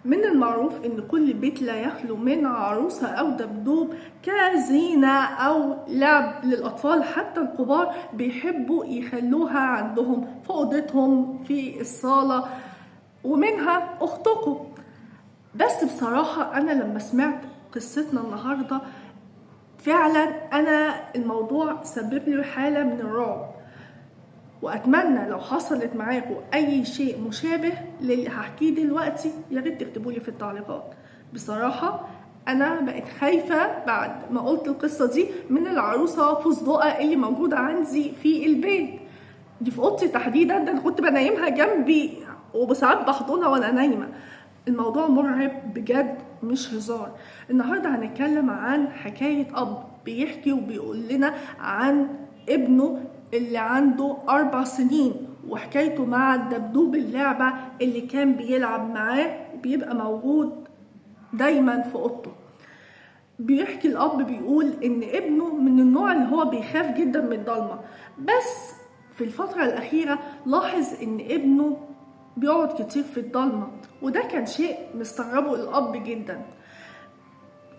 من المعروف ان كل بيت لا يخلو من عروسة او دبدوب كزينة او لعب للاطفال. حتى الكبار بيحبوا يخلوها عندهم في اوضتهم في الصالة، ومنها اختكم. بس بصراحة انا لما سمعت قصتنا النهاردة فعلا انا الموضوع سبب لي حالة من الرعب، واتمنى لو حصلت معاكم اي شيء مشابه للي هحكيه دلوقتي يا ريت تكتبوا لي في التعليقات. بصراحه انا بقيت خايفه بعد ما قلت القصه دي من العروسه فستقه اللي موجوده عندي في البيت، دي في اوضتي تحديدا، ده انا كنت بنيمها جنبي وساعات بحضنها وانا نايمه. الموضوع مرعب بجد مش هزار. النهارده هنتكلم عن حكايه اب بيحكي وبيقول لنا عن ابنه اللي عنده 4 سنين وحكايته مع الدبدوب اللعبة اللي كان بيلعب معاه وبيبقى موجود دايما في اوضته. بيحكي الاب بيقول ان ابنه من النوع اللي هو بيخاف جدا من الضلمة، بس في الفترة الاخيرة لاحظ ان ابنه بيقعد كتير في الضلمة، وده كان شيء مستغربه الاب جدا.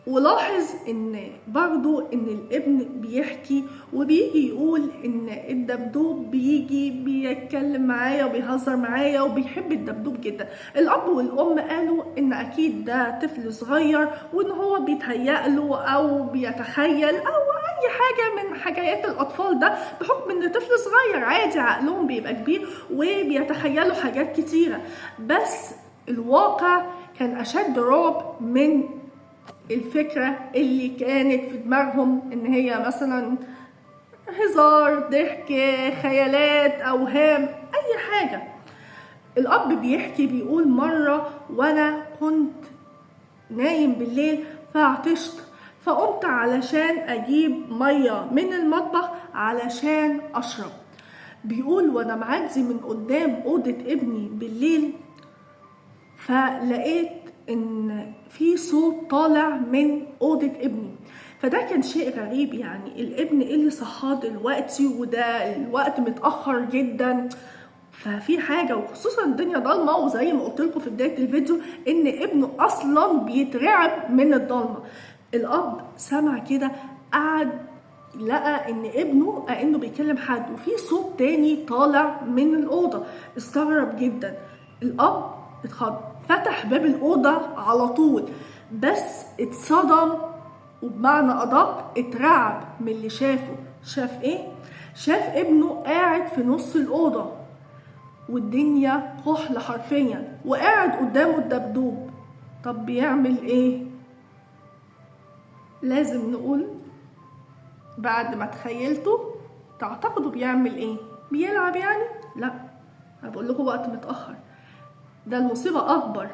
ولاحظ ان برضو ان الابن بيحكي وبيجي يقول ان الدبدوب بيجي بيتكلم معايا وبيهزر معايا وبيحب الدبدوب جدا. الاب والام قالوا ان اكيد ده طفل صغير وان هو بيتهيأله او بيتخيل او اي حاجة من حكايات الاطفال، ده بحكم ان طفل صغير عادي عقلهم بيبقى كبير وبيتخيلوا حاجات كتيرة. بس الواقع كان اشد رعب من الفكرة اللي كانت في دماغهم ان هي مثلا هزار، ضحك، خيالات، اوهام، اي حاجة. الاب بيحكي بيقول مرة وانا كنت نايم بالليل فعطشت، فقمت علشان اجيب مية من المطبخ علشان اشرب. بيقول وانا معدي من قدام اوضة ابني بالليل فلقيت ان في صوت طالع من اوضه ابني، فده كان شيء غريب. يعني الابن اللي صحاه دلوقتي وده الوقت متاخر جدا، ففي حاجه، وخصوصا الدنيا ضلمه، وزي ما قلت لكم في بدايه الفيديو ان ابنه اصلا بيترعب من الضلمه. الاب سمع كده، قعد لقى ان ابنه كأنه بيكلم حد وفي صوت تاني طالع من الاوضه. استغرب جدا. الاب اتخض، فتح باب الاوضه على طول، بس اتصدم، وبمعنى ادق اترعب من اللي شافه. شاف ايه؟ شاف ابنه قاعد في نص الاوضه والدنيا كحل حرفيا، وقاعد قدامه الدبدوب. طب بيعمل ايه؟ لازم نقول بعد ما تخيلته تعتقدوا بيعمل ايه؟ بيلعب يعني؟ لا، انا بقول لكم وقت متاخر. ده المصيبه اكبر.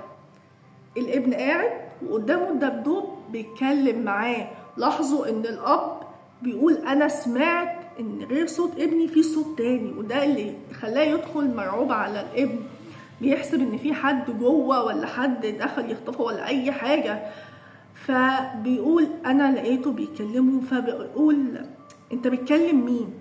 الابن قاعد وقدامه الدبدوب بيتكلم معاه. لاحظوا ان الاب بيقول انا سمعت ان غير صوت ابني في صوت تاني، وده اللي خلاه يدخل مرعوب على الابن، بيحسب ان في حد جوه ولا حد دخل يخطفه ولا اي حاجه. فبيقول انا لقيته بيكلمه، فبيقول انت بتكلم مين؟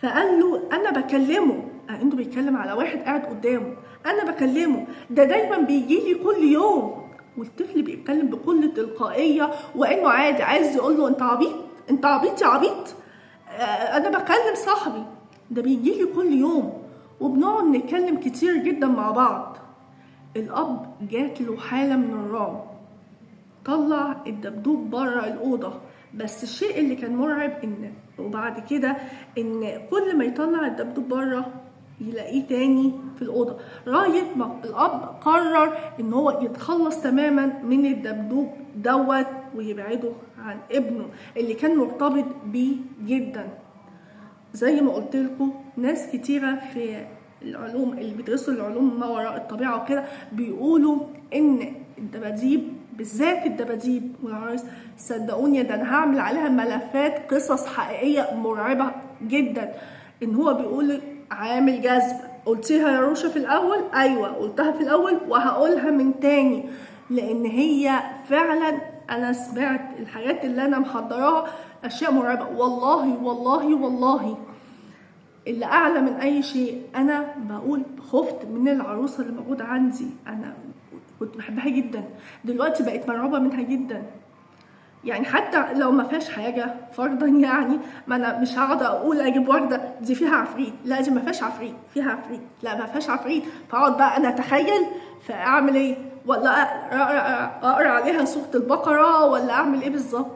فقال له انا بكلمه. انه بيتكلم على واحد قاعد قدامه، انا بكلمه، ده دايما بيجي لي كل يوم. والطفل بيتكلم بكل تلقائيه وانه عادي، عايز يقول له انت عبيط، انت عبيط يا عبيط، انا بكلم صاحبي، ده بيجي لي كل يوم وبنقعد نتكلم كتير جدا مع بعض. الاب جات له حاله من الرعب، طلع الدبدوب بره الأوضة. بس الشيء اللي كان مرعب ان وبعد كده ان كل ما يطلع الدبدوب بره يلاقيه تاني في الأوضة، لغاية ما الأب قرر ان هو يتخلص تماما من الدبدوب دوت ويبعده عن ابنه اللي كان مرتبط بيه جدا. زي ما قلت لكم ناس كتيرة في العلوم اللي بيدرسوا العلوم ما وراء الطبيعة وكده بيقولوا ان الدباديب، بالذات الدباديب والعرايس، صدقوني ده انا هعمل عليها ملفات قصص حقيقية مرعبة جدا. ان هو بيقول عامل جذب. قلتيها يا روشة في الاول؟ ايوه قلتها في الاول وهقولها من تاني، لان هي فعلا انا سمعت الحاجات اللي انا محضراها اشياء مرعبة. والله والله والله اللي اعلى من اي شيء انا بقول خفت من العروسه اللي موجوده عندي. انا كنت بحبها جدا، دلوقتي بقيت مرعوبة منها جدا. يعني حتى لو ما فيهاش حاجة فرضا يعني، ما انا مش هقعد اقول اجيب وردة دي فيها عفريت، لا دي ما فيهاش عفريت، فيها عفريت، لا ما فيهاش عفريت، فاقعد بقى انا اتخيل فاعمل ايه، ولا اقرا عليها سورة البقرة، ولا اعمل ايه بالظبط.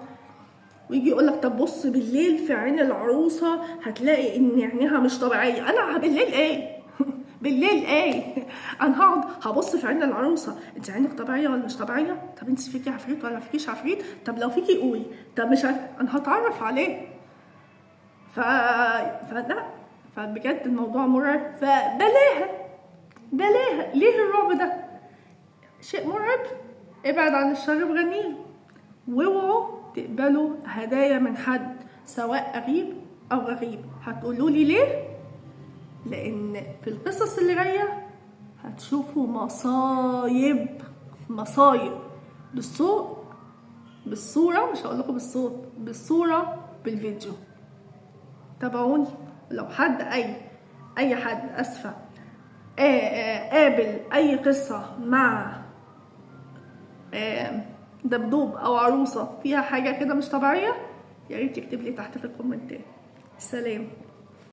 ويجي يقول لك طب بص بالليل في عين العروسه هتلاقي ان عينيها مش طبيعيه. انا بالليل ايه؟ بالليل ايه؟ انا هقعد هبص في عين العروسه، انت عينك طبيعيه ولا مش طبيعيه؟ طب انت فيكي عفريت ولا فيكيش عفريت؟ طب لو فيكي قولي، طب مش انا هتعرف عليه. فلا، فبجد الموضوع مرعب، فبلاها بلاها. ليه الرعب ده؟ شيء مرعب. ابعد عن الشر بغنيله. واوعوا تقبلوا هدايا من حد سواء قريب او غريب. هتقولوا لي ليه؟ لان في القصص اللي جايه هتشوفوا مصايب، مصايب بالصوت، بالصوره، مش هقول لكم بالصوت، بالصوره، بالفيديو. تابعوني. لو حد اي حد اسفه قابل اي قصه مع دبدوب او عروسه فيها حاجه كده مش طبيعيه، يا ريت يكتب لي تحت في الكومنتات. سلام.